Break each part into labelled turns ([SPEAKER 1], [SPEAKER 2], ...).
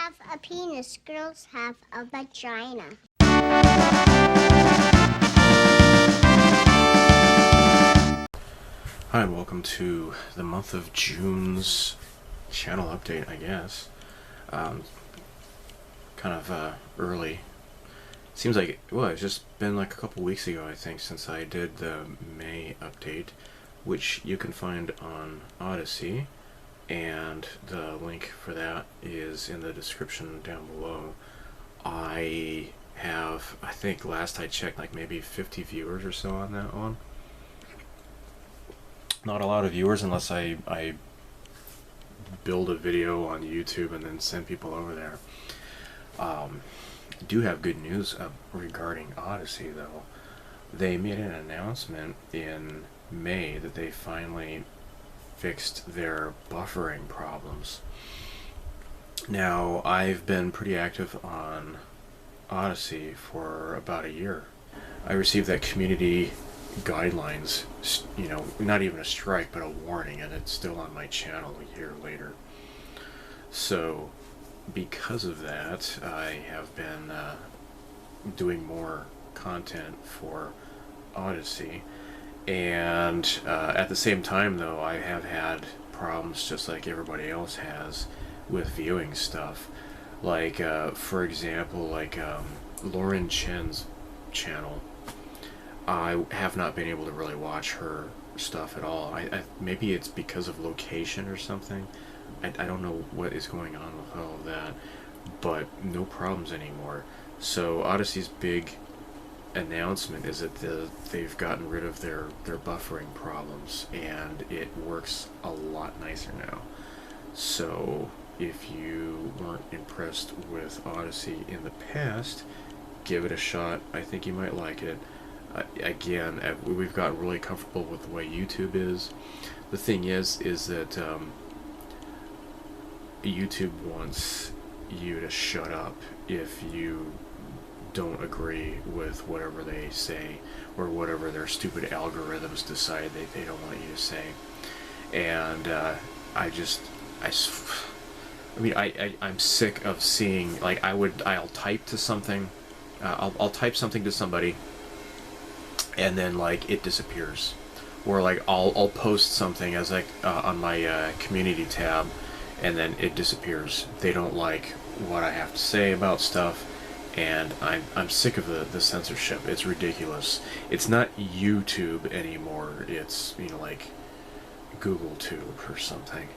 [SPEAKER 1] have a penis, girls have a vagina.
[SPEAKER 2] Hi, and welcome to the month of June's channel update, I guess. Kind of early. Seems like, well, it's just been like a couple weeks ago, I think, since I did the May update, which you can find on Odysee, and the link for that is in the description down below. I have, I think last I checked, like maybe 50 viewers or so on that one. Not a lot of viewers unless I build a video on YouTube and then send people over there. I do have good news regarding Odysee, though. They made an announcement in May that they finally fixed their buffering problems. Now, I've been pretty active on Odysee for about a year. I received that community guidelines, you know, not even a strike but a warning, and it's still on my channel a year later. So because of that, I have been doing more content for Odysee, and at the same time, though, I have had problems just like everybody else has with viewing stuff. Like for example, like Lauren Chen's channel, I have not been able to really watch her stuff at all. Maybe it's because of location or something. I don't know what is going on with all of that, but no problems anymore. So Odyssee's big announcement is that they've gotten rid of their buffering problems, and it works a lot nicer now. So if you weren't impressed with Odysee in the past, give it a shot. I think you might like it. Again, we've gotten really comfortable with the way YouTube is. The thing is that YouTube wants you to shut up if you don't agree with whatever they say or whatever their stupid algorithms decide they don't want you to say. And I'm sick of seeing, like, I'll type to something, I'll type something to somebody, and then like it disappears, or like I'll post something as like on my community tab, and then it disappears. They don't like what I have to say about stuff, and I'm sick of the censorship. It's ridiculous. It's not YouTube anymore. It's, you know, like Google Tube or something,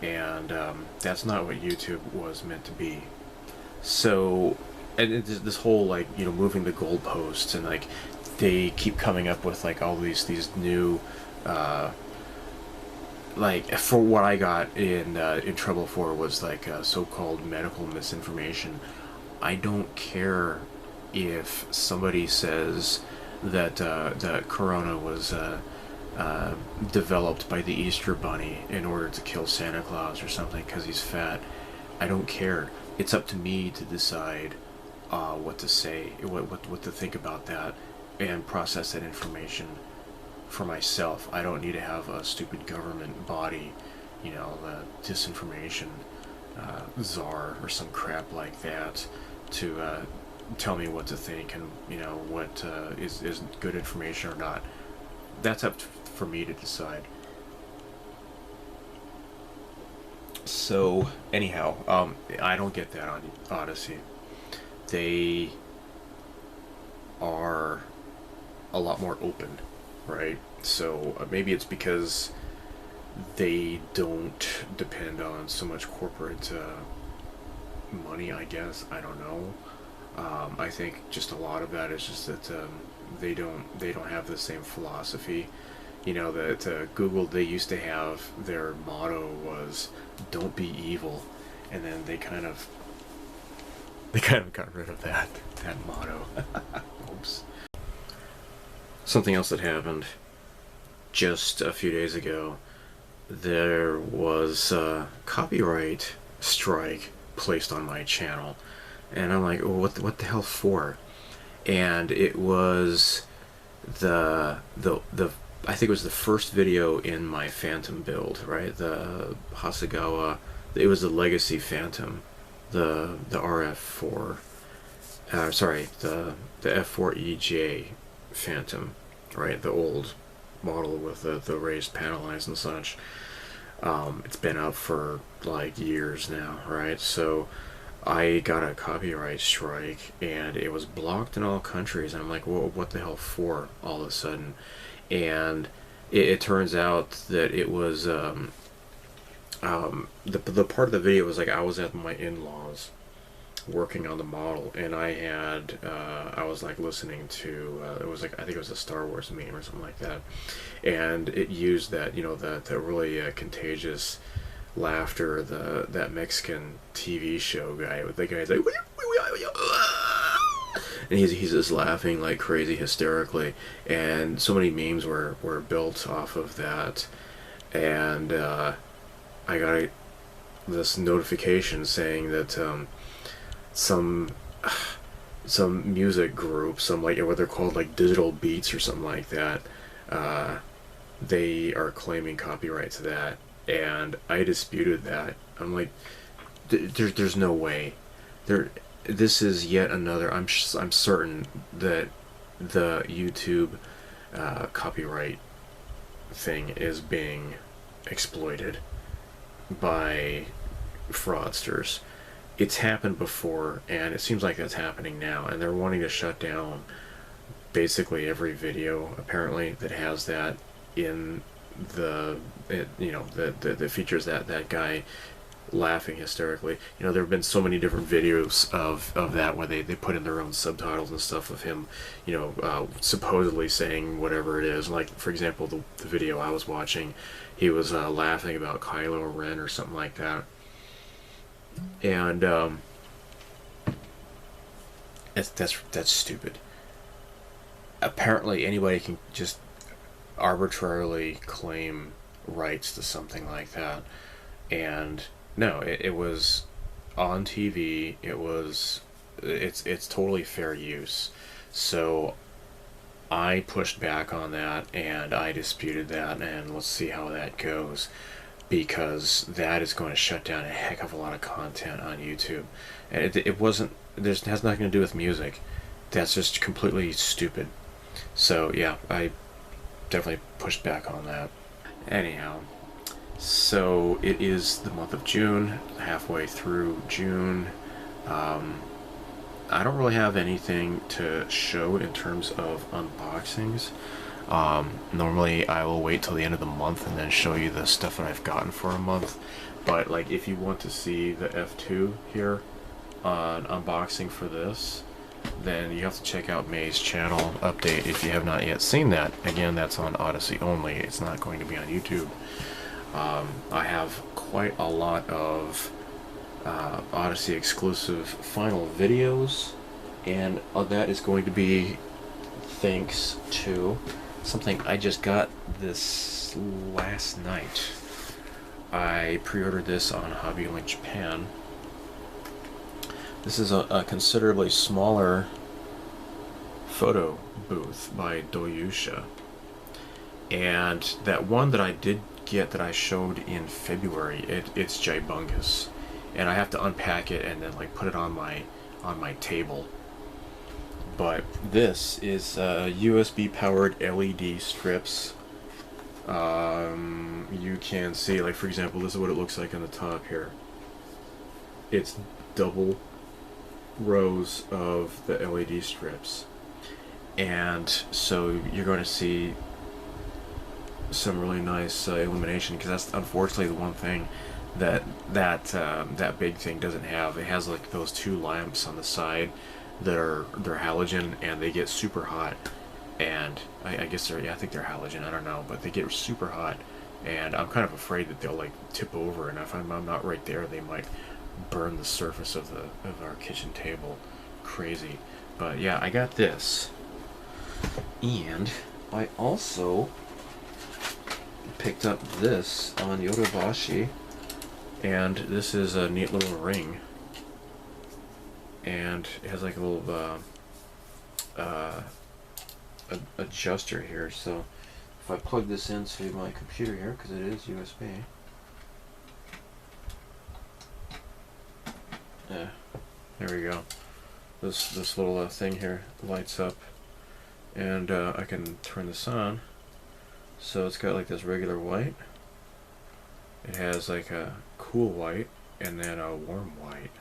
[SPEAKER 2] and that's not what YouTube was meant to be. So, and this whole, like, you know, moving the goalposts, and like they keep coming up with like all these new like, for what I got in trouble for was like so-called medical misinformation. I don't care if somebody says that that Corona was developed by the Easter Bunny in order to kill Santa Claus or something because he's fat. I don't care. It's up to me to decide what to say, what to think about that, and process that information for myself. I don't need to have a stupid government body, you know, the disinformation czar or some crap like that, to tell me what to think and, you know, what is good information or not. That's up for me to decide. So anyhow, I don't get that on Odysee. They are a lot more open, right? So maybe it's because they don't depend on so much corporate money, I guess. I don't know. I think just a lot of that is just that they don't have the same philosophy. You know, that Google, they used to have, their motto was "Don't be evil," and then they kind of got rid of that motto. Oops. Something else that happened just a few days ago, there was a copyright strike placed on my channel, and I'm like, oh, what the hell for? And it was the I think it was the first video in my Phantom build, right? The Hasegawa, it was the Legacy Phantom, the RF4, sorry, the F4EJ Phantom, right? The old model with the raised panel lines and such. It's been out for like years now, right? So I got a copyright strike, and it was blocked in all countries. And I'm like, well, what the hell for? All of a sudden, and it turns out that it was the part of the video was like I was at my in-laws working on the model, and I was like listening to it was like, I think it was a Star Wars meme or something like that, and it used that, you know, that really contagious laughter, that Mexican TV show guy with the guy's like, and he's just laughing like crazy hysterically, and so many memes were built off of that, and I got this notification saying that some music group, some like what they're called, like Digital Beats or something like that, they are claiming copyright to that, and I disputed that. I'm like, there's no way. This is yet another. I'm certain that the YouTube copyright thing is being exploited by fraudsters. It's happened before, and it seems like that's happening now, and they're wanting to shut down basically every video apparently that has that in that features that guy laughing hysterically. You know, there have been so many different videos of that where they put in their own subtitles and stuff of him, you know, supposedly saying whatever it is. Like, for example, the video I was watching, he was laughing about Kylo Ren or something like that. And that's stupid. Apparently anybody can just arbitrarily claim rights to something like that, and no, it was on TV. It's totally fair use. So I pushed back on that, and I disputed that, and let's see how that goes, because that is going to shut down a heck of a lot of content on YouTube. And it has nothing to do with music. That's just completely stupid. So yeah, I definitely pushed back on that. Anyhow, so it is the month of June, halfway through June. I don't really have anything to show in terms of unboxings. Normally I will wait till the end of the month and then show you the stuff that I've gotten for a month. But like, if you want to see the F2 here, an unboxing for this, then you have to check out May's channel update if you have not yet seen that. Again, that's on Odysee only. It's not going to be on YouTube. I have quite a lot of Odysee exclusive final videos, and that is going to be thanks to something I just got this last night. I pre-ordered this on Hobby Link Japan. This is a considerably smaller photo booth by Doyusha, and that one that I did get that I showed in February, it's gibungus, and I have to unpack it and then like put it on my table. But this is USB powered LED strips. You can see, like, for example, this is what it looks like on the top here. It's double rows of the LED strips, and so you're going to see some really nice illumination, because that's unfortunately the one thing that big thing doesn't have. It has like those two lamps on the side that they're halogen, and they get super hot, and I guess I think they're halogen, I don't know, but they get super hot, and I'm kind of afraid that they'll like tip over, and if I'm not right there, they might burn the surface of our kitchen table. Crazy. But yeah, I got this, and I also picked up this on Yodobashi, and this is a neat little ring, and it has like a little adjuster here. So if I plug this into my computer here, because it is USB, Yeah, there we go. This little thing here lights up, and I can turn this on. So it's got like this regular white. It has like a cool white and then a warm white.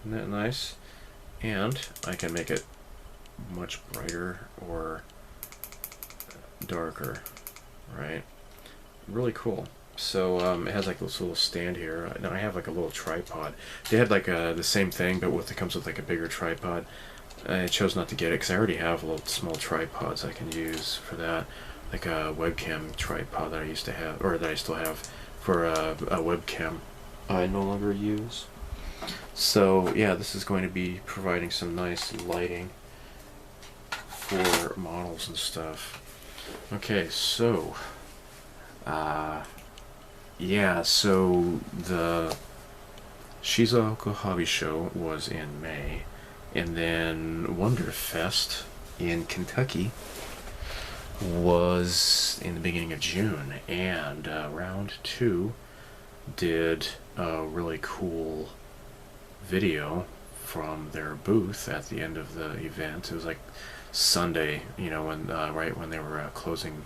[SPEAKER 2] Isn't that nice? And I can make it much brighter or darker, right? Really cool. So it has like this little stand here. Now I have like a little tripod. They had like the same thing, but it comes with like a bigger tripod. I chose not to get it because I already have little small tripods I can use for that, like a webcam tripod that I used to have, or that I still have for a webcam I no longer use. So yeah, this is going to be providing some nice lighting for models and stuff. Okay, so yeah, so the Shizuoka Hobby Show was in May, and then Wonderfest in Kentucky was in the beginning of June, and round 2 did a really cool video from their booth at the end of the event. It was like Sunday, you know, when right when they were closing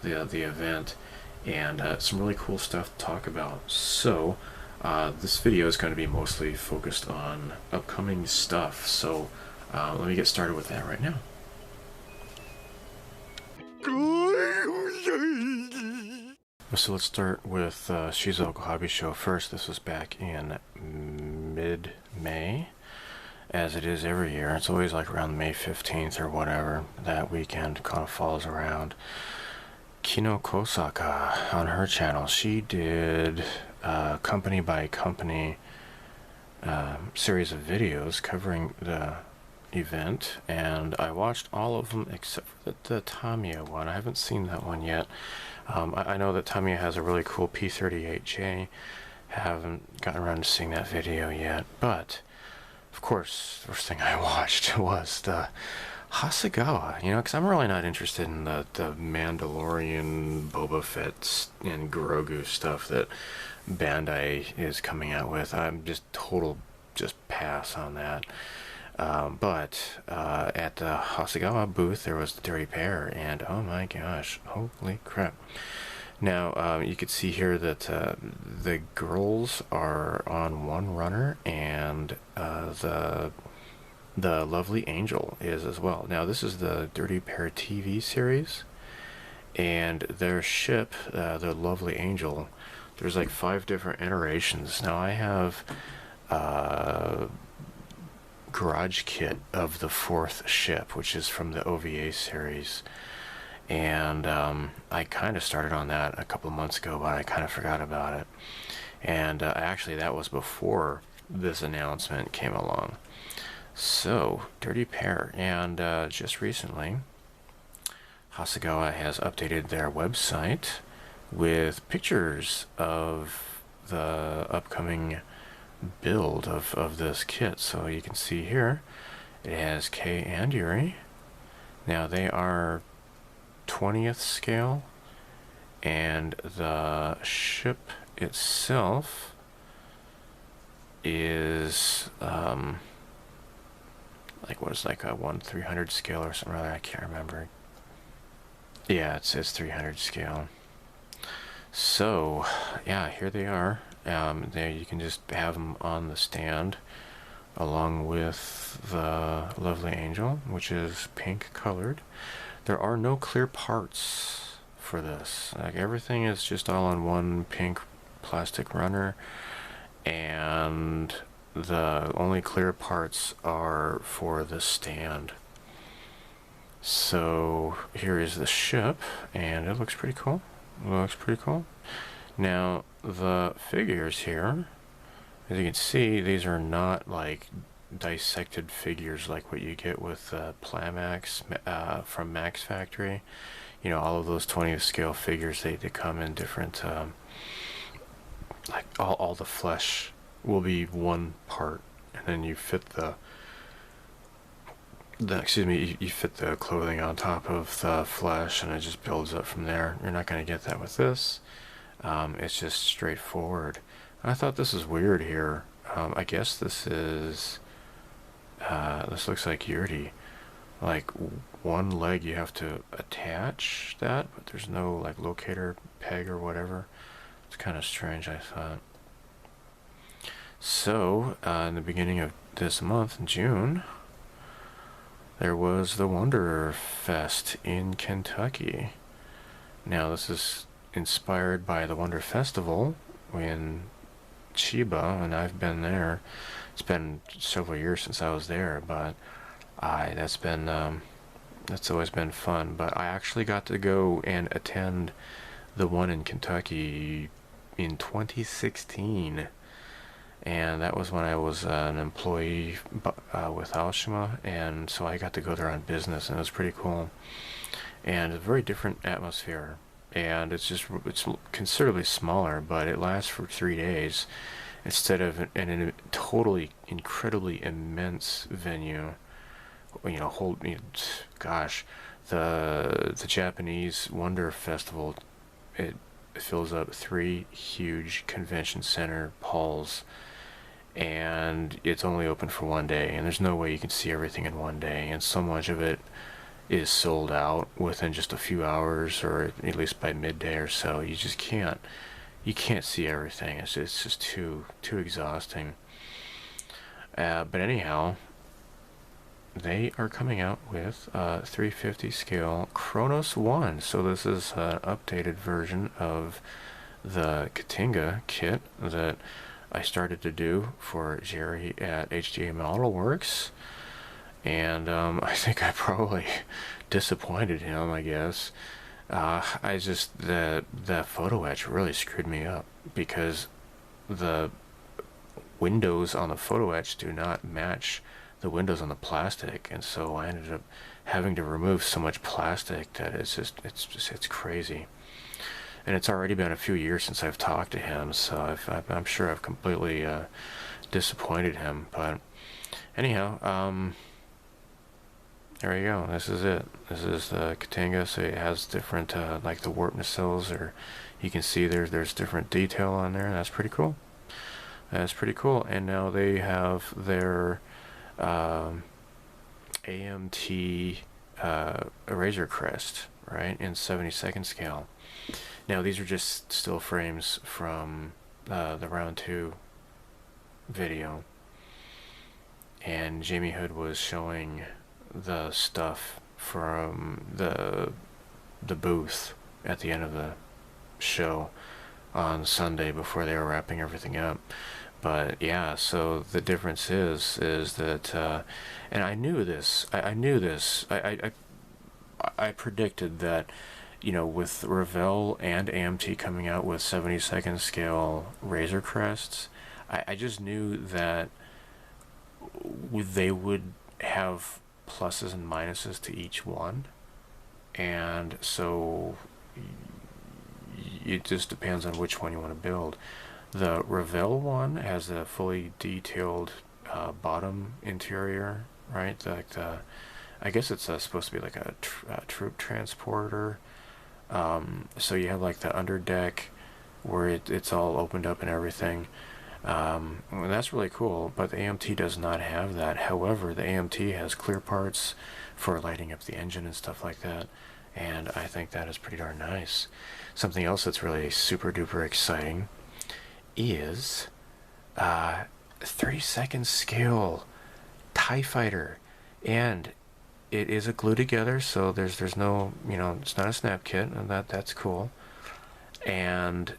[SPEAKER 2] the event, and some really cool stuff to talk about. So this video is going to be mostly focused on upcoming stuff, so let me get started with that right now. So let's start with Shizuoka Hobby Show first. This was back in mid-May, as it is every year. It's always like around May 15th or whatever. That weekend kind of falls around. Kino Kosaka, on her channel, she did company by company series of videos covering the event, and I watched all of them except for the Tamiya one. I haven't seen that one yet. I know that Tamiya has a really cool P38J. Haven't gotten around to seeing that video yet, but of course the first thing I watched was the Hasegawa, you know, because I'm really not interested in the Mandalorian, Boba Fett, and Grogu stuff that Bandai is coming out with. I'm just pass on that. But at the Hasegawa booth, there was the Dirty Pair, and oh my gosh, holy crap. Now, you can see here that the girls are on one runner, and the Lovely Angel is as well. Now, this is the Dirty Pair TV series, and their ship, the Lovely Angel, there's like 5 different iterations. Now, I have garage kit of the 4th ship, which is from the OVA series, and I kind of started on that a couple of months ago, but I kind of forgot about it, and actually that was before this announcement came along. So Dirty Pair, and just recently Hasegawa has updated their website with pictures of the upcoming build of this kit. So you can see here it has Kei and Yuri. Now they are 20th scale, and the ship itself is like what is like a 1/300 scale or something like that. I can't remember. Yeah, it says 300 scale. So yeah, here they are. There you can just have them on the stand along with the Lovely Angel, which is pink colored. There are no clear parts for this. Like everything is just all on one pink plastic runner, and the only clear parts are for the stand. So here is the ship, and it looks pretty cool. Now the figures here, as you can see, these are not like dissected figures like what you get with Plamax from Max Factory. You know, all of those 20th scale figures, they come in different like all the flesh will be one part, and then you fit you fit the clothing on top of the flesh, and it just builds up from there. You're not going to get that with this. It's just straightforward. I thought this is weird here. I guess this is, this looks like Yurdi. Like, one leg you have to attach that, but there's no, like, locator peg or whatever. It's kind of strange, I thought. So, in the beginning of this month, in June, there was the Wonder Fest in Kentucky. Now, this is inspired by the Wonder Festival in Chiba, and I've been there. It's been several years since I was there, but that's always been fun. But I actually got to go and attend the one in Kentucky in 2016, and that was when I was an employee with Aoshima, and so I got to go there on business, and it was pretty cool. And a very different atmosphere, and it's considerably smaller, but it lasts for 3 days instead of in a totally incredibly immense venue. Gosh, the Japanese Wonder Festival, it fills up 3 huge convention center halls, and it's only open for one day, and there's no way you can see everything in one day, and so much of it is sold out within just a few hours, or at least by midday or so. You can't see everything. It's just too exhausting. But anyhow, they are coming out with a 350 scale Kronos 1. So this is an updated version of the Katinga kit that I started to do for Jerry at HDA Model Works. And I think I probably disappointed him, I guess. The photo etch really screwed me up, because the windows on the photo etch do not match the windows on the plastic, and so I ended up having to remove so much plastic that it's crazy. And it's already been a few years since I've talked to him, so I'm sure I've completely disappointed him. But anyhow, there you go. This is it. This is the Katinga. So it has different, like the warp nacelles, or you can see there's different detail on there. That's pretty cool. That's pretty cool. And now they have their AMT Razor Crest, right, in 72nd scale. Now these are just still frames from the round 2 video, and Jamie Hood was showing the stuff from the booth at the end of the show on Sunday before they were wrapping everything up. But yeah, so the difference is that, and I knew this. I knew this. I predicted that, with Revell and AMT coming out with 72nd scale Razor Crests, I just knew that they would have pluses and minuses to each one, and so it just depends on which one you want to build. The Revell one has a fully detailed bottom interior, right? I guess it's supposed to be like a troop transporter. So you have like the underdeck where it's all opened up and everything. And that's really cool, but the AMT does not have that. However, the AMT has clear parts for lighting up the engine and stuff like that, and I think that is pretty darn nice. Something else that's really super duper exciting is 32nd scale TIE Fighter, and it is a glue together, so there's no, it's not a snap kit, and that's cool. And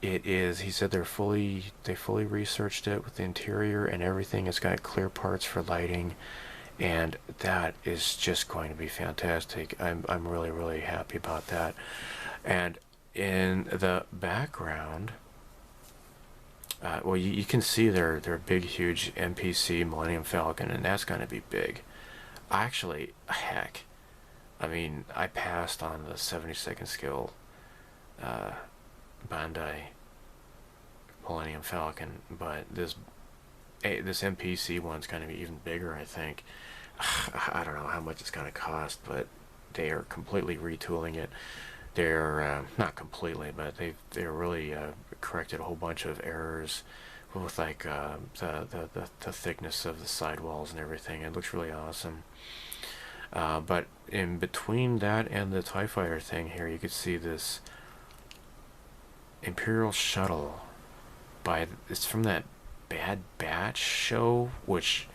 [SPEAKER 2] it is, he said they fully researched it with the interior and everything. It's got clear parts for lighting, and that is just going to be fantastic. I'm really, really happy about that. And in the background, well, you can see their big, huge MPC Millennium Falcon, and that's going to be big. Actually, heck, I mean, I passed on the 72nd scale Bandai Millennium Falcon, but this MPC one's going to be even bigger, I think. I don't know how much it's going to cost, but they are completely retooling it. They're not completely, but they're really corrected a whole bunch of errors with like the thickness of the sidewalls and everything. It looks really awesome. But in between that and the TIE Fighter thing here, you could see this Imperial shuttle it's from that Bad Batch show, which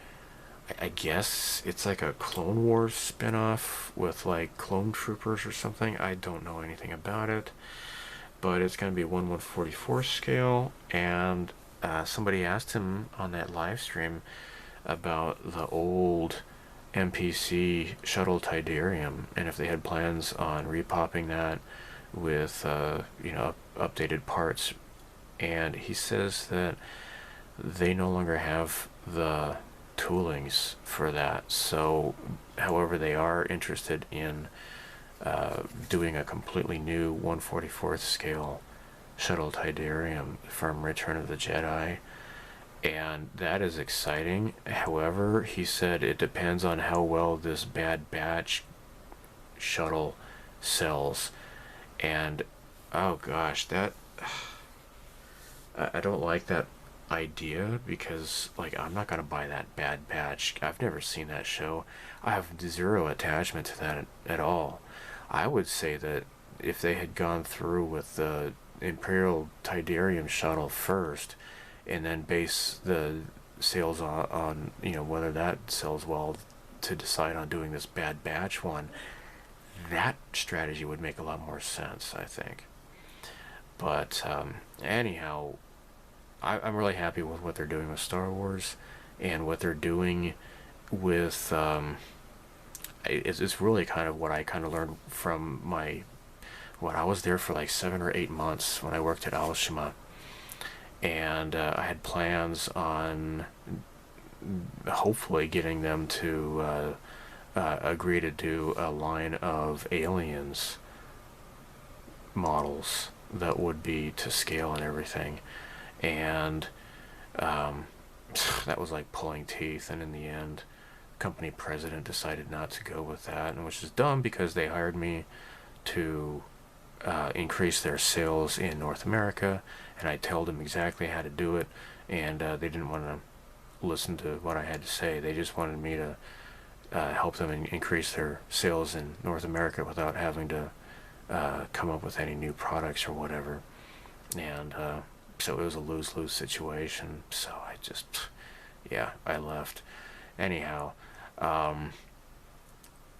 [SPEAKER 2] I guess it's like a Clone Wars spinoff with like clone troopers or something. I don't know anything about it, but it's going to be 1/144 scale. And somebody asked him on that live stream about the old MPC shuttle Tidarium and if they had plans on repopping that with updated parts. And he says that they no longer have the toolings for that. So, however, they are interested in doing a completely new 1/44th scale shuttle Tidarium from Return of the Jedi. And that is exciting. However, he said it depends on how well this Bad Batch shuttle sells. And oh gosh, that I don't like that idea, because like I'm not gonna buy that Bad Batch. I've never seen that show. I have zero attachment to that at all. I would say that if they had gone through with the Imperial Tidarium shuttle first, and then base the sales on whether that sells well to decide on doing this Bad Batch one, that strategy would make a lot more sense, I think. But anyhow, I'm really happy with what they're doing with Star Wars and what they're doing with. It's really kind of what I kind of learned from I was there for like 7 or 8 months when I worked at Aoshima, and I had plans on hopefully getting them to agree to do a line of aliens models that would be to scale and everything. And that was like pulling teeth, and in the end company president decided not to go with that, and which is dumb because they hired me to increase their sales in North America, and I told them exactly how to do it, and they didn't want to listen to what I had to say. They just wanted me to help them increase their sales in North America without having to come up with any new products or whatever. And so it was a lose-lose situation. So I left. Anyhow,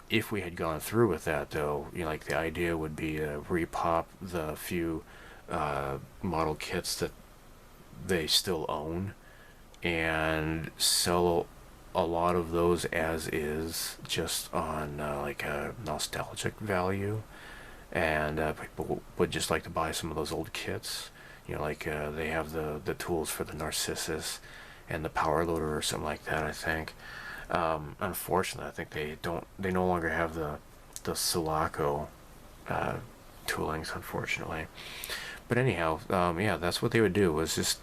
[SPEAKER 2] if we had gone through with that, though, like the idea would be to repop the few model kits that they still own and sell a lot of those as is, just on like a nostalgic value. And people would just like to buy some of those old kits. Like they have the tools for the Narcissus and the power loader or something like that, I think. Unfortunately, I think they no longer have the Sulaco toolings, unfortunately. But anyhow, that's what they would do, was just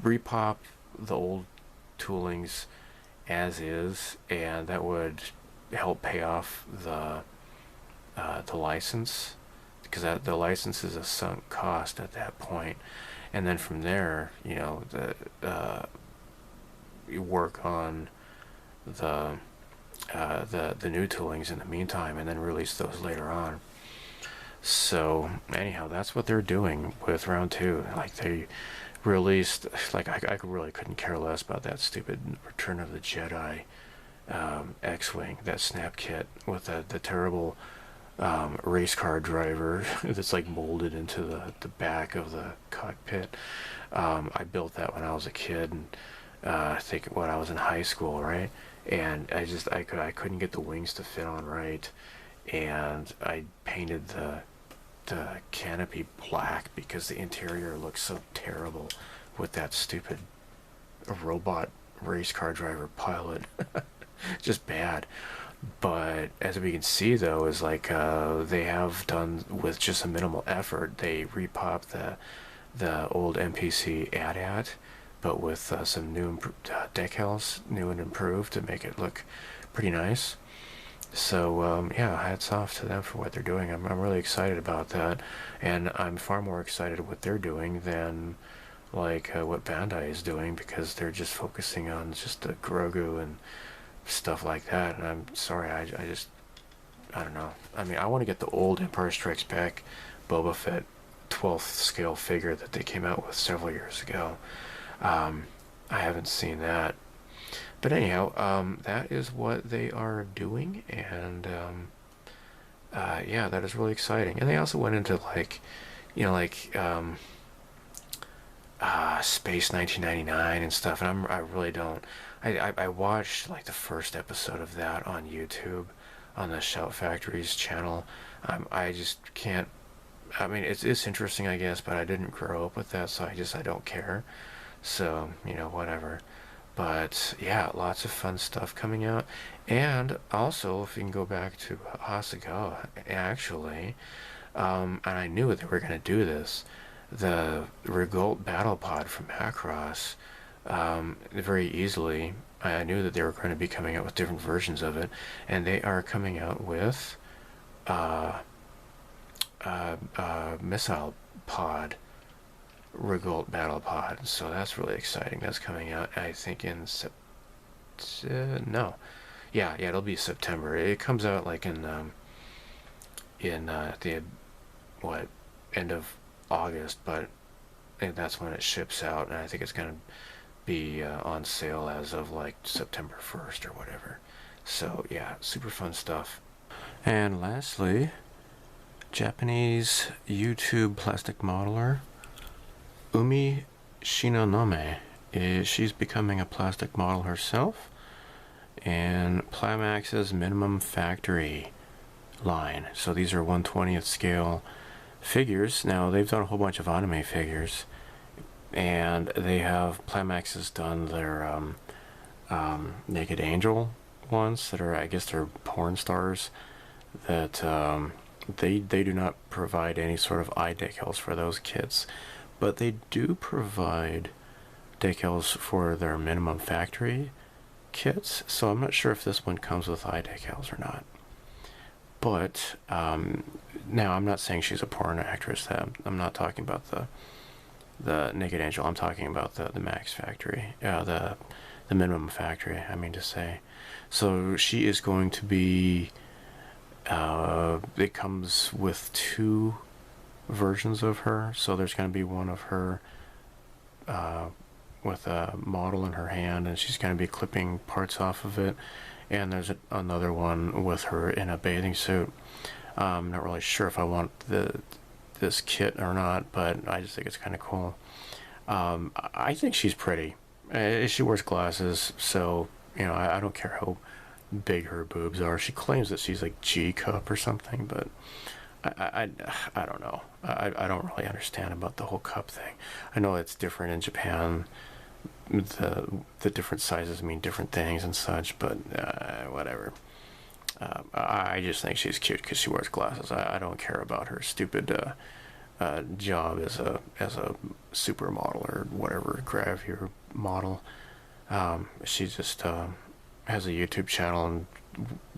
[SPEAKER 2] repop the old toolings as is, and that would help pay off the license, because the license is a sunk cost at that point. And then from there, you work on the new toolings in the meantime, and then release those later on. So anyhow, that's what they're doing with round two. Like they released, like I really couldn't care less about that stupid Return of the Jedi X-wing, that snap kit with the terrible race car driver that's like molded into the back of the cockpit. I built that when I was a kid, and I think when I was in high school, right? And I couldn't get the wings to fit on right, and I painted the canopy black because the interior looks so terrible with that stupid robot race car driver pilot. Just bad. But as we can see, though, is like they have done with just a minimal effort. They repopped the old NPC AT-AT, but with some new decals, new and improved, to make it look pretty nice. So hats off to them for what they're doing. I'm really excited about that, and I'm far more excited what they're doing than like what Bandai is doing, because they're just focusing on just the Grogu and stuff like that. And I'm sorry, I just, I don't know. I mean, I want to get the old Empire Strikes Back Boba Fett 12th scale figure that they came out with several years ago. I haven't seen that. But anyhow, that is what they are doing, and yeah, that is really exciting. And they also went into like, you know, like Space 1999 and stuff, and I really don't. I watched like the first episode of that on YouTube, on the Shout Factory's channel. I just can't. I mean, it's interesting, I guess, but I didn't grow up with that, so I don't care. So, you know, whatever. But yeah, lots of fun stuff coming out. And also, if you can go back to Hasegawa, actually, and I knew that they were going to do this, the Regolt Battle Pod from Macross, very easily, I knew that they were going to be coming out with different versions of it, and they are coming out with Missile Pod, Regolt Battle Pod. So that's really exciting. That's coming out, I think, in no, yeah, it'll be September. It comes out like in the what, end of August, but I think that's when it ships out, and I think it's gonna be on sale as of like September 1st or whatever. So yeah, super fun stuff. And lastly, Japanese YouTube plastic modeler Umi Shinonome, she's becoming a plastic model herself, and Plamax's Minimum Factory line. So these are 1/20th scale figures. Now they've done a whole bunch of anime figures, and they have, Plamax has done their Naked Angel ones that are, I guess they're porn stars, that they do not provide any sort of eye decals for those kits, but they do provide decals for their Minimum Factory kits. So I'm not sure if this one comes with eye decals or not. But now I'm not saying she's a porn actress. I'm not talking about the Naked Angel. I'm talking about the Max Factory, the Minimum Factory, I mean to say. So she is going to be, it comes with 2 versions of her. So there's going to be one of her with a model in her hand, and she's going to be clipping parts off of it. And there's another one with her in a bathing suit. I'm not really sure if I want this kit or not, but I just think it's kind of cool. I think she's pretty. She wears glasses, so, you know, I don't care how big her boobs are. She claims that she's like G cup or something, but I don't know. I don't really understand about the whole cup thing. I know it's different in Japan. The different sizes mean different things and such, but whatever. I just think she's cute because she wears glasses. I don't care about her stupid job as a supermodel or whatever, gravure model. She just has a YouTube channel, and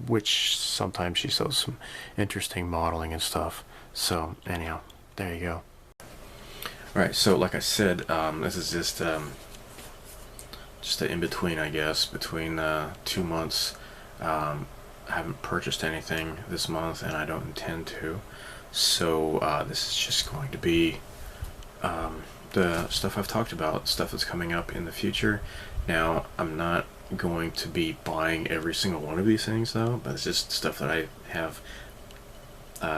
[SPEAKER 2] which sometimes she shows some interesting modeling and stuff. So anyhow, there you go. Alright, so like I said, this is just an in-between, I guess, between 2 months. I haven't purchased anything this month, and I don't intend to. So this is just going to be the stuff I've talked about, stuff that's coming up in the future. Now, I'm not going to be buying every single one of these things, though, but it's just stuff that I have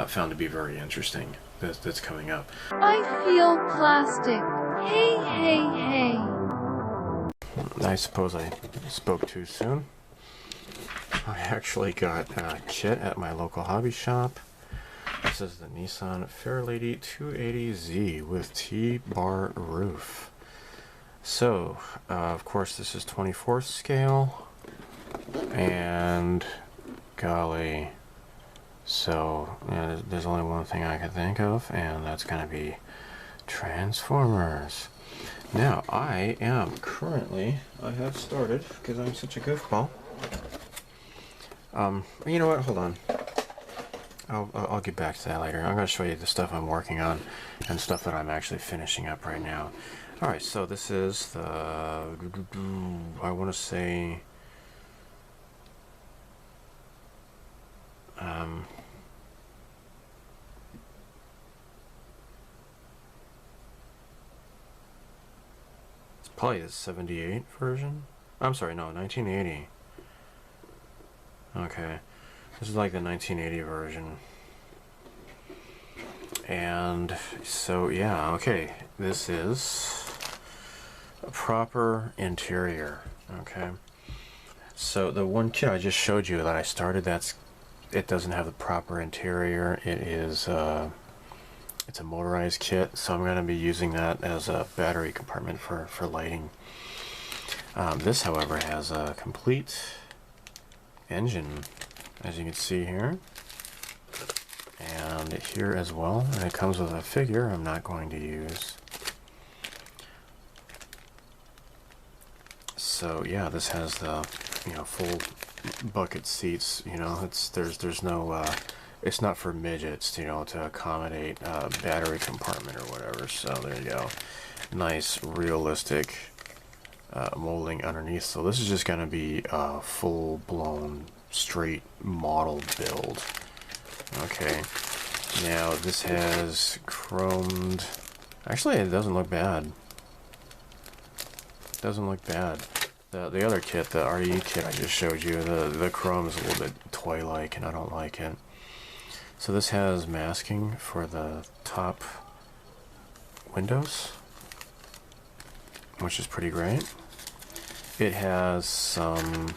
[SPEAKER 2] found to be very interesting that's coming up.
[SPEAKER 3] I feel plastic. Hey, hey, hey.
[SPEAKER 2] I suppose I spoke too soon. I actually got a kit at my local hobby shop. This is the Nissan Fairlady 280Z with T-bar roof. So, of course, this is 24th scale, and golly, so yeah, there's only one thing I can think of, and that's going to be Transformers. Now, I have started, because I'm such a goofball. You know what, hold on. I'll get back to that later. I'm going to show you the stuff I'm working on and stuff that I'm actually finishing up right now. Alright, so this is the, I want to say, it's probably the 78 version. I'm sorry, no, 1980. Okay, this is like the 1980 version. And so, yeah, okay, this is a proper interior. Okay, so the one kit I just showed you that I started, it doesn't have the proper interior. It is it's a motorized kit, so I'm going to be using that as a battery compartment for lighting. This, however, has a complete engine, as you can see here, and here as well, and it comes with a figure I'm not going to use. So yeah, this has the full bucket seats. There's no it's not for midgets, to accommodate a battery compartment or whatever. So there you go, nice realistic molding underneath. So this is just going to be a full-blown straight model build. Okay, now this has chromed. Actually, it doesn't look bad. Doesn't look bad. The other kit, the RE kit I just showed you, the chrome is a little bit toy-like, and I don't like it. So this has masking for the top windows, which is pretty great. It has some,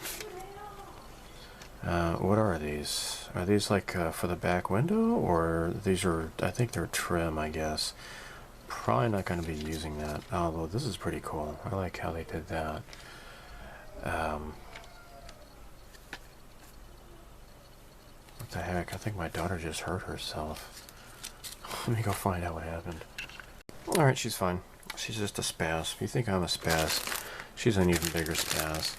[SPEAKER 2] what are these? Are these like for the back window, or these are, I think they're trim, I guess. Probably not going to be using that, although this is pretty cool. I like how they did that. What the heck? I think my daughter just hurt herself. Let me go find out what happened. Alright, she's fine. She's just a spaz. If you think I'm a spaz, she's an even bigger spaz.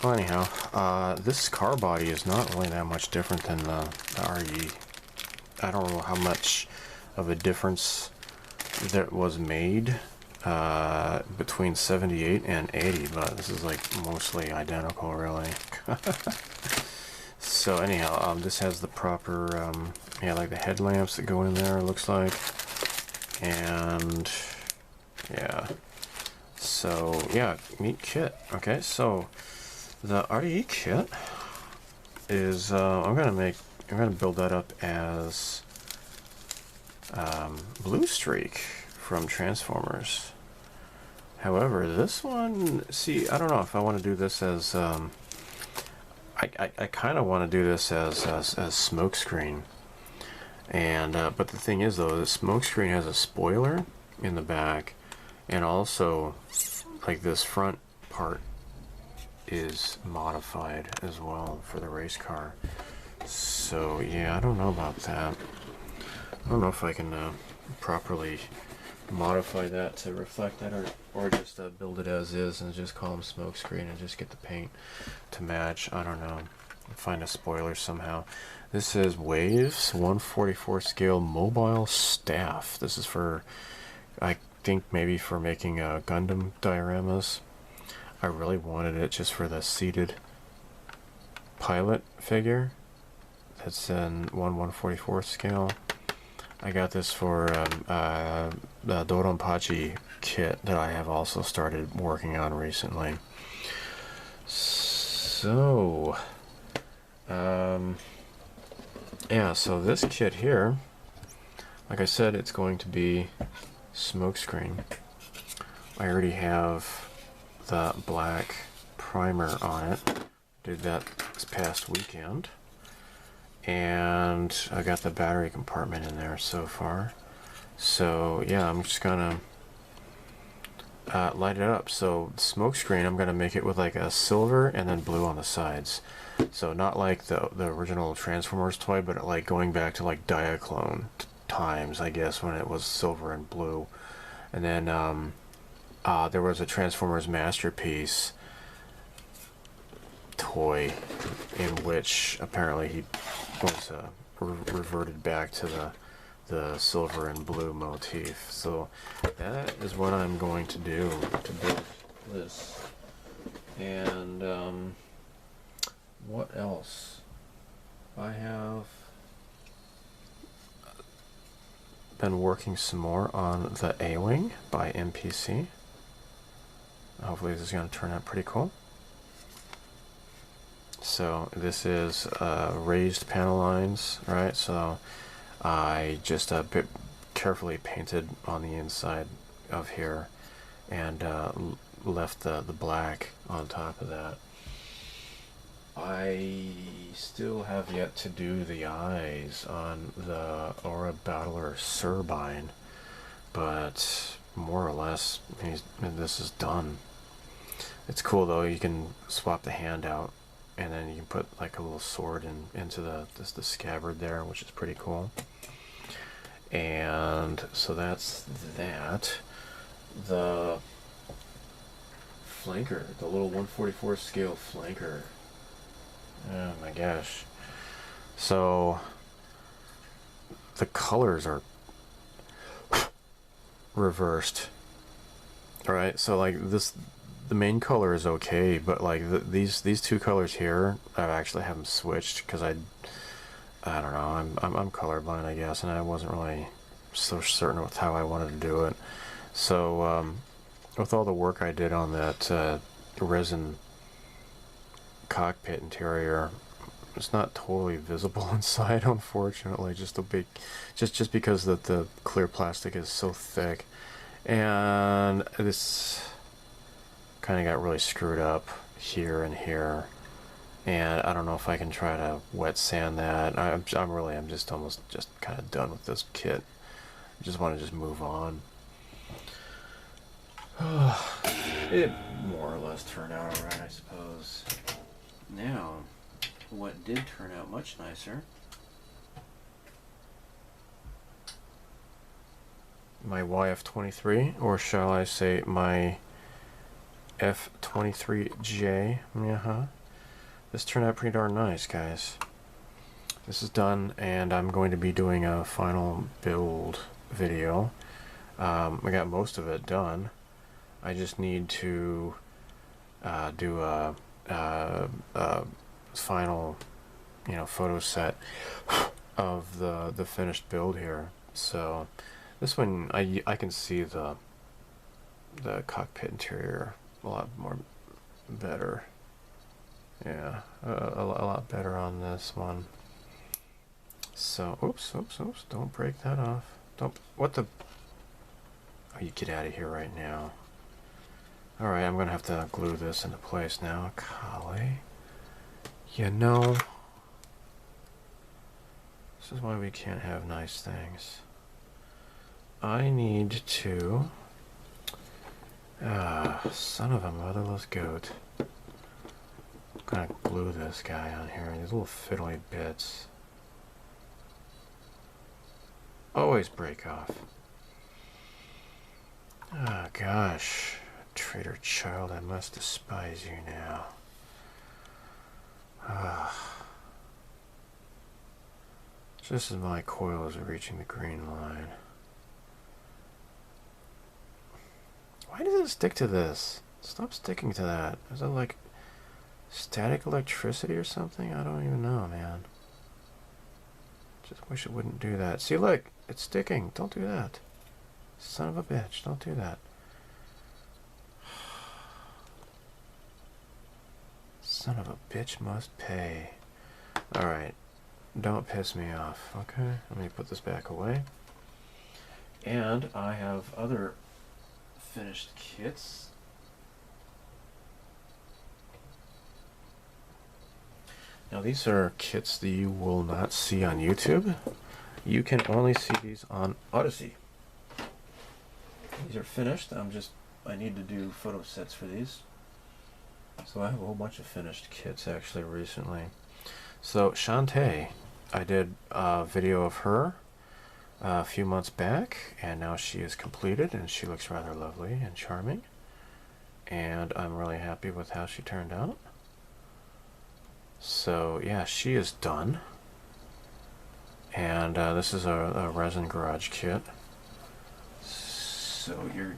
[SPEAKER 2] Well, anyhow, this car body is not really that much different than the RE. I don't know how much of a difference that was made between 78 and 80, but this is like mostly identical, really. So anyhow, this has the proper like the headlamps that go in there, it looks like, and yeah, so yeah, neat kit. Okay, so the RE kit is I'm gonna build that up as Blue Streak from Transformers. However, this one, see, I don't know if I want to do this as I kind of want to do this as Smokescreen, and but the thing is though, the Smokescreen has a spoiler in the back, and also like this front part is modified as well for the race car. So yeah, I don't know about that. I don't know if I can properly modify that to reflect that, or just build it as is and just call them Smokescreen and just get the paint to match. I don't know. Find a spoiler somehow. This is Waves 144 scale mobile staff. This is for, I think, maybe for making Gundam dioramas. I really wanted it just for the seated pilot figure. That's in 1/144 scale. I got this for the Doronpachi kit that I have also started working on recently. So, yeah, so this kit here, like I said, it's going to be Smokescreen. I already have the black primer on it. Did that this past weekend. And I got the battery compartment in there so far. So yeah, I'm just gonna light it up. So Smokescreen, I'm gonna make it with like a silver and then blue on the sides. So not like the original Transformers toy, but like going back to like Diaclone times, I guess, when it was silver and blue. And then there was a Transformers Masterpiece toy in which apparently he was reverted back to the silver and blue motif. So that is what I'm going to do to build this. And what else? I have been working some more on the A-Wing by MPC. Hopefully this is going to turn out pretty cool. So this is raised panel lines, right? So I just a bit carefully painted on the inside of here and left the black on top of that. I still have yet to do the eyes on the Aura Battler Turbine, but more or less this is done. It's cool though, you can swap the hand out and then you can put like a little sword into the scabbard there, which is pretty cool. And so that's that. The flanker, the little 1/44 scale flanker. Oh my gosh. So the colors are reversed. Alright, so like this, the main color is okay, but like these two colors here, I've actually have them switched because I don't know, I'm colorblind, I guess, and I wasn't really so certain with how I wanted to do it. So with all the work I did on that resin cockpit interior, it's not totally visible inside, unfortunately. Just a big, just because the clear plastic is so thick, and this kind of got really screwed up here and here. And I don't know if I can try to wet sand that. I'm just almost kind of done with this kit. I just want to just move on. It more or less turned out alright, I suppose. Now, what did turn out much nicer, my YF23, or shall I say my F23J. This turned out pretty darn nice, guys. This is done, and I'm going to be doing a final build video. I got most of it done. I just need to do a final, photo set of the finished build here. So this one, I can see the cockpit interior a lot more better. Yeah, a lot better on this one. So, oops, don't break that off. What the? Oh, you get out of here right now. Alright, I'm gonna have to glue this into place now. Golly. This is why we can't have nice things. I need to... son of a motherless goat. I'm gonna glue this guy on here. These little fiddly bits always break off. Oh gosh. Traitor child, I must despise you now. Just as my coil is reaching the green line. Why does it stick to this? Stop sticking to that. Is that like static electricity or something? I don't even know, man. Just wish it wouldn't do that. See, look, it's sticking. Don't do that. Son of a bitch, don't do that. Son of a bitch must pay. Alright, don't piss me off, okay? Let me put this back away. And I have other finished kits. Now these are kits that you will not see on YouTube. You can only see these on Odysee. These are finished. I need to do photo sets for these. So I have a whole bunch of finished kits actually recently. So Shantae, I did a video of her a few months back, and now she is completed and she looks rather lovely and charming. And I'm really happy with how she turned out. So yeah, she is done. and this is a resin garage kit. So you're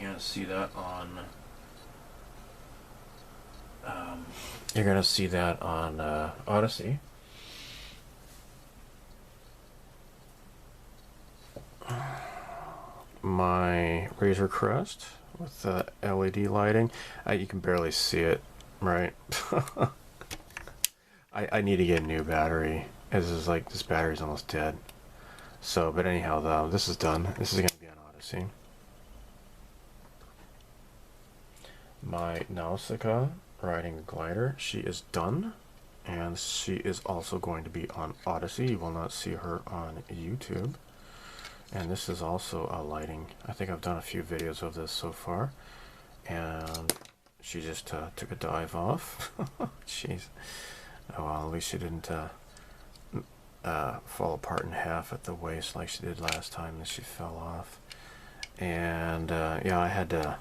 [SPEAKER 2] gonna see that on Odysee. My Razor Crest with the LED lighting. You can barely see it, right? I need to get a new battery. This battery's almost dead. So, but anyhow, though, this is done. This is going to be on Odysee. My Nausicaa riding the glider, she is done. And she is also going to be on Odysee. You will not see her on YouTube. And this is also a lighting. I think I've done a few videos of this so far. And she just took a dive off. Jeez. Oh well, at least she didn't fall apart in half at the waist like she did last time that she fell off. And yeah, I had to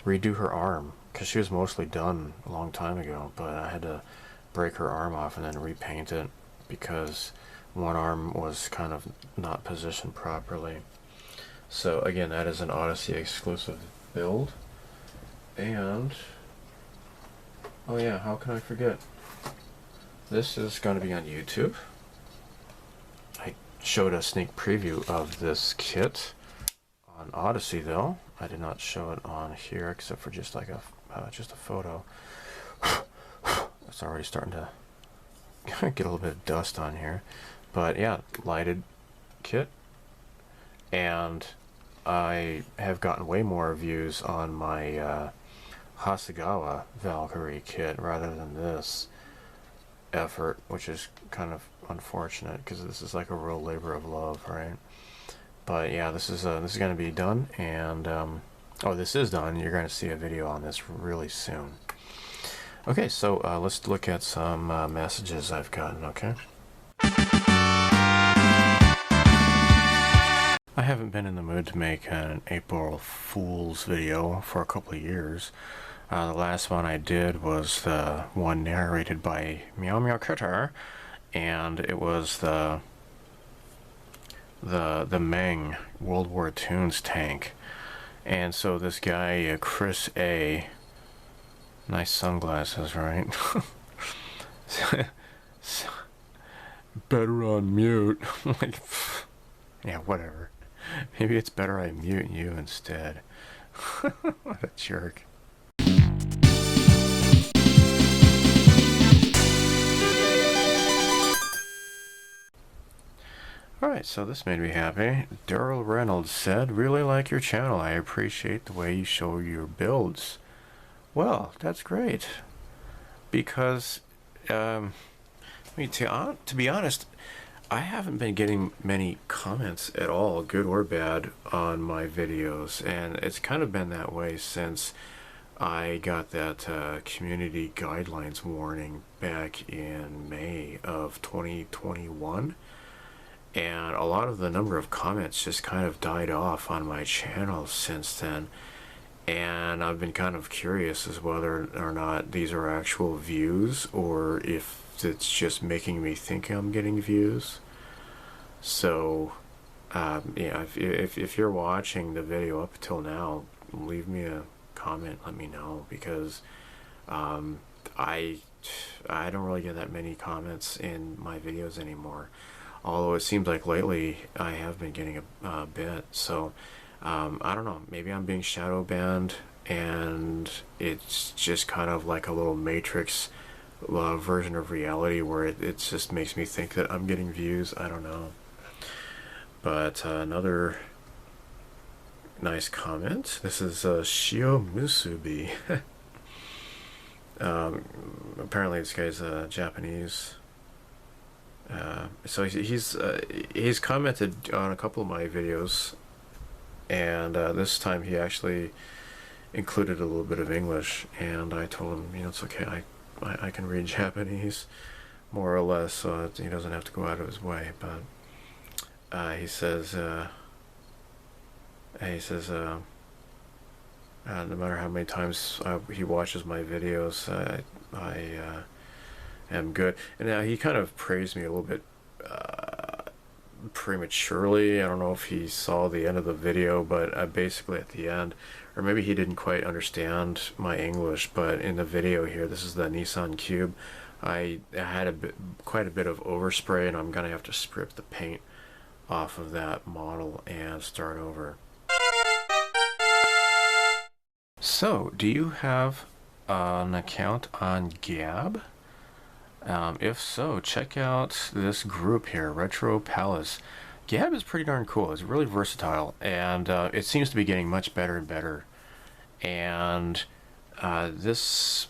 [SPEAKER 2] redo her arm because she was mostly done a long time ago, but I had to break her arm off and then repaint it because one arm was kind of not positioned properly. So again, that is an Odysee exclusive build. And oh yeah, how can I forget? This is going to be on YouTube. I showed a sneak preview of this kit on Odysee though. I did not show it on here except for just like just a photo. It's already starting to get a little bit of dust on here. But yeah, lighted kit. And I have gotten way more views on my Hasegawa Valkyrie kit rather than this effort, which is kind of unfortunate because this is like a real labor of love, right? But yeah, this is going to be done, and oh, this is done. You're going to see a video on this really soon. Okay, so let's look at some messages I've gotten. Okay. I haven't been in the mood to make an April Fool's video for a couple of years. The last one I did was the one narrated by Meow Meow Critter, and it was the Meng World War II's tank. And so this guy, Chris A, nice sunglasses, right? Better on mute. Like, yeah, whatever. Maybe it's better I mute you instead. What a jerk. Alright, so this made me happy. Daryl Reynolds said, "Really like your channel. I appreciate the way you show your builds." Well, that's great. Because, to be honest, I haven't been getting many comments at all, good or bad, on my videos. And it's kind of been that way since I got that community guidelines warning back in May of 2021. And a lot of the number of comments just kind of died off on my channel since then. And I've been kind of curious as whether or not these are actual views or if it's just making me think I'm getting views. So, yeah, if you're watching the video up until now, leave me a comment, let me know, because I don't really get that many comments in my videos anymore. Although it seems like lately I have been getting a bit. So I don't know, maybe I'm being shadow banned and it's just kind of like a little Matrix version of reality where it just makes me think that I'm getting views. I don't know. But another nice comment. This is Shio Musubi. Apparently this guy's Japanese. So he's commented on a couple of my videos, and this time he actually included a little bit of English, and I told him, you know, it's okay, I can read Japanese more or less, so he doesn't have to go out of his way. But he says no matter how many times he watches my videos, I am good. And now he kind of praised me a little bit prematurely. I don't know if he saw the end of the video, but basically at the end, or maybe he didn't quite understand my English, but in the video here, this is the Nissan Cube. I had quite a bit of overspray, and I'm gonna have to strip the paint off of that model and start over. So, do you have an account on Gab? If so, check out this group here, Retro Palace. Gab is pretty darn cool. It's really versatile, and it seems to be getting much better and better. And this,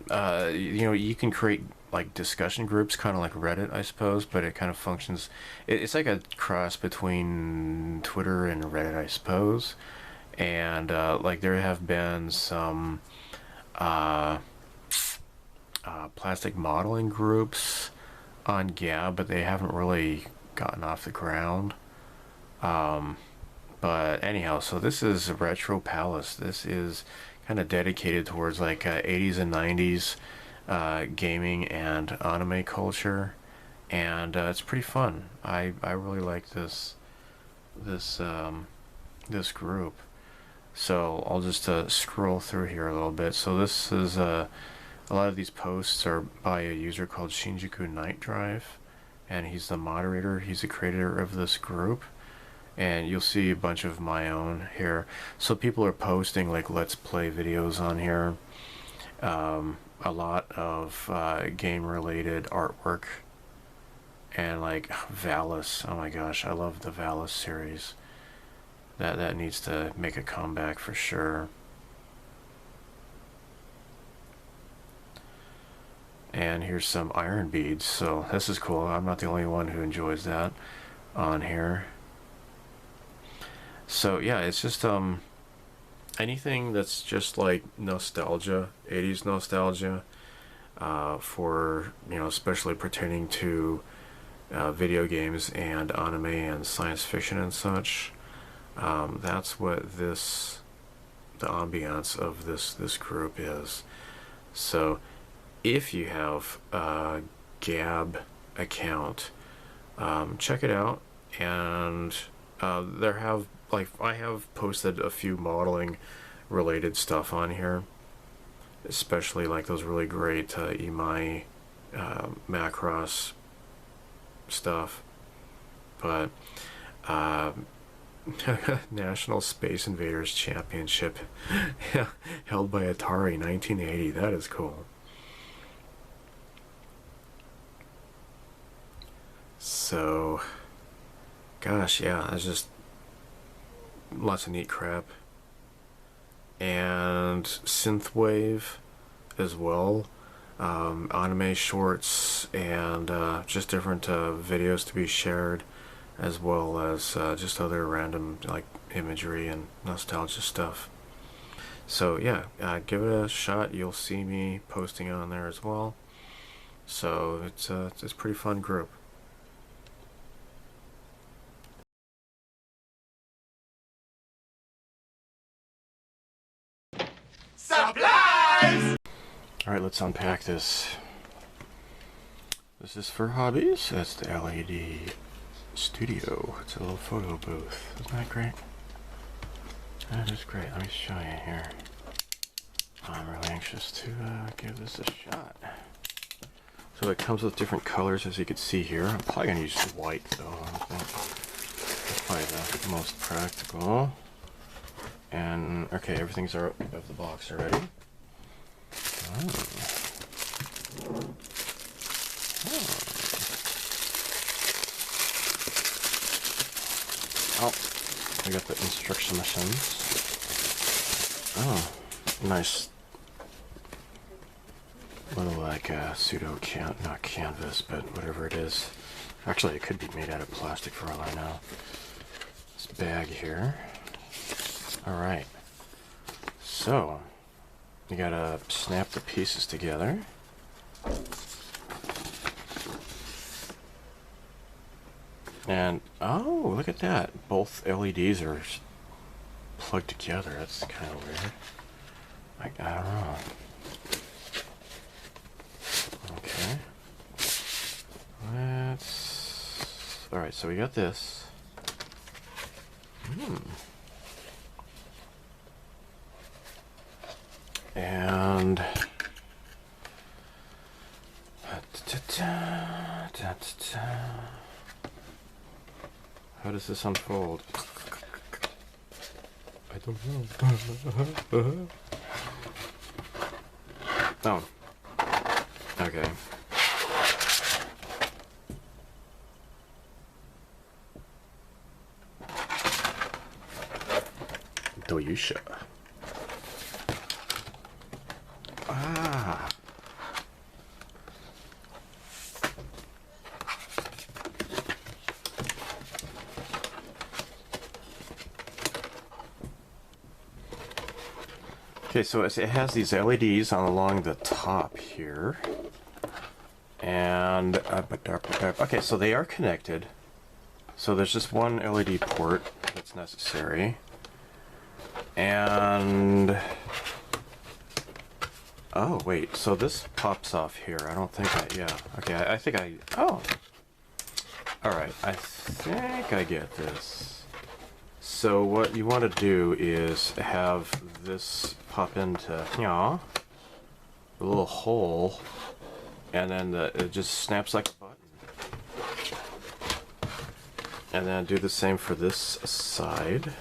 [SPEAKER 2] you can create like discussion groups, kind of like Reddit, I suppose, but it kind of functions. It's like a cross between Twitter and Reddit, I suppose. And like there have been some plastic modeling groups on Gab, but they haven't really gotten off the ground. But anyhow, so this is Retro Palace. This is kind of dedicated towards like 80s and 90s gaming and anime culture, and it's pretty fun. I really like this group. So I'll just scroll through here a little bit. So this is a lot of these posts are by a user called Shinjuku Night Drive, and he's the moderator. He's the creator of this group, and you'll see a bunch of my own here. So people are posting like let's play videos on here. A lot of game related artwork, and like Valis. Oh my gosh, I love the Valis series. That needs to make a comeback for sure. And here's some iron beads, so this is cool. I'm not the only one who enjoys that on here. So yeah, it's just anything that's just like nostalgia, 80s nostalgia, for, especially pertaining to video games and anime and science fiction and such. That's what the ambiance of this group is. So if you have a Gab account, check it out. And I have posted a few modeling related stuff on here, especially like those really great Imai Macross stuff. But National Space Invaders Championship held by Atari 1980. That is cool. So gosh, yeah, that's just lots of neat crap. And synthwave as well, anime shorts, and just different videos to be shared, as well as just other random like imagery and nostalgia stuff. So yeah, give it a shot. You'll see me posting on there as well. So it's a pretty fun group.
[SPEAKER 4] Supplies!
[SPEAKER 2] Alright, let's unpack this. This is for hobbies. That's the LED studio. It's a little photo booth. Isn't that great? That is great. Let me show you here. I'm really anxious to give this a shot. So it comes with different colors, as you can see here. I'm probably going to use white, though. I think that's probably the most practical. And, okay, everything's out of the box already. Oh, we got the instructions. Oh, nice. Little like pseudo not canvas, but whatever it is. Actually, it could be made out of plastic for all I know. This bag here. Alright, so you gotta snap the pieces together. And oh, look at that, both LEDs are plugged together. That's kind of weird. I don't know. Okay, Alright, so we got this. And how does this unfold? I don't know. Oh. Okay. Doyusha. Ah. Okay, so it has these LEDs on along the top here. And okay, so they are connected. So there's just one LED port that's necessary. And oh wait, so this pops off here. I don't think yeah. Okay, I think oh. Alright, I think I get this. So what you want to do is have this pop into a little hole, and then it just snaps like a button. And then do the same for this side,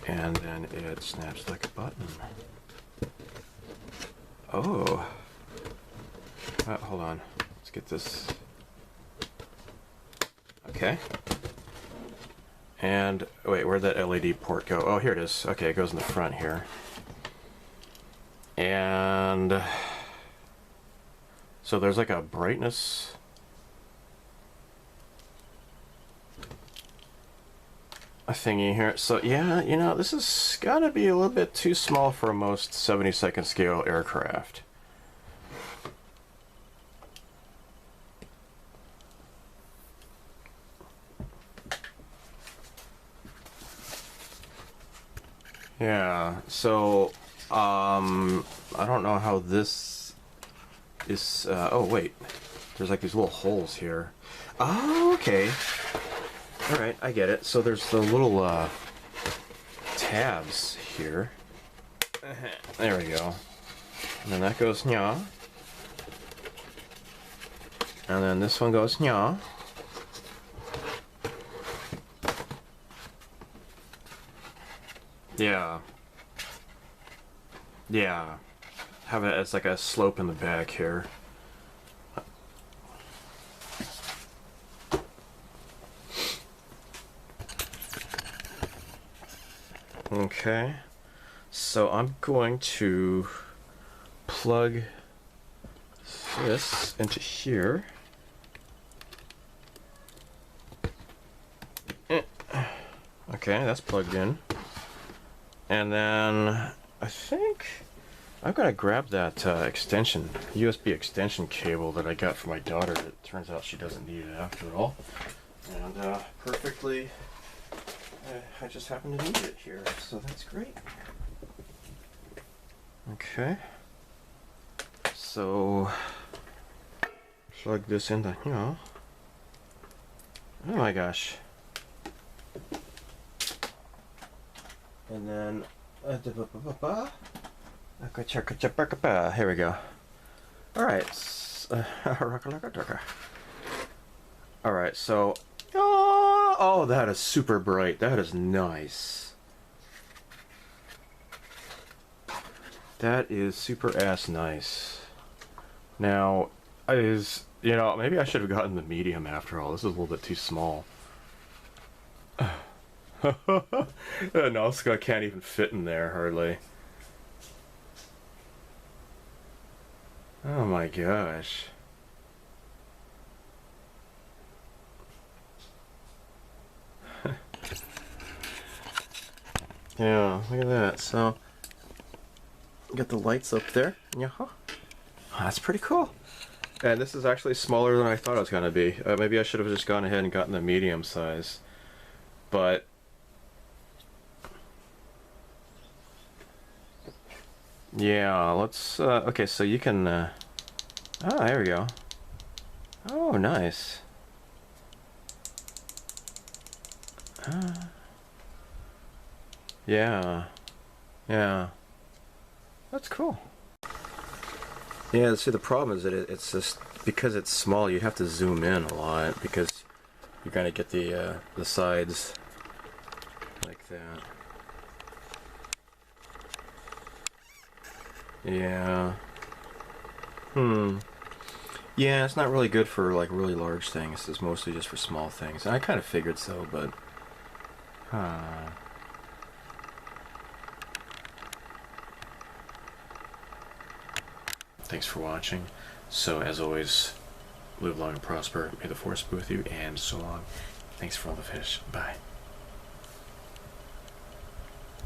[SPEAKER 2] and then it snaps like a button. Oh. Hold on. Let's get this. Okay. And wait, where'd that LED port go? Oh, here it is. Okay, it goes in the front here. And so there's like a brightness thingy here. So yeah, you know, this has got to be a little bit too small for most 72nd scale aircraft. Yeah, so I don't know how this is oh wait, there's like these little holes here. Oh, okay. Alright, I get it. So there's the little tabs here. There we go. And then that goes nya. And then this one goes nya. Yeah. Yeah. Have it as like a slope in the back here. Okay. So I'm going to plug this into here. Okay, that's plugged in. And then I think I'm gonna grab that extension, USB extension cable that I got for my daughter. It turns out she doesn't need it after all. And perfectly, I just happen to need it here, so that's great. Okay. So plug this into here. Oh my gosh. And then, here we go. Alright. Alright, so, oh, that is super bright. That is nice. That is super ass nice. Now, you know, maybe I should have gotten the medium after all. This is a little bit too small. Nausica can't even fit in there, hardly. Oh my gosh. Yeah, look at that. So, got the lights up there. Yeah, that's pretty cool. And this is actually smaller than I thought it was going to be. Maybe I should have just gone ahead and gotten the medium size. But yeah, let's, okay, so you can, oh, there we go. Oh, nice. Yeah. Yeah. That's cool. Yeah, see, the problem is that it's just, because it's small, you have to zoom in a lot, because you're gonna get the sides like that. Yeah. Yeah, it's not really good for like really large things. It's mostly just for small things. And I kind of figured so, but thanks for watching. So as always, live long and prosper. May the force be with you, and so long. Thanks for all the fish. Bye.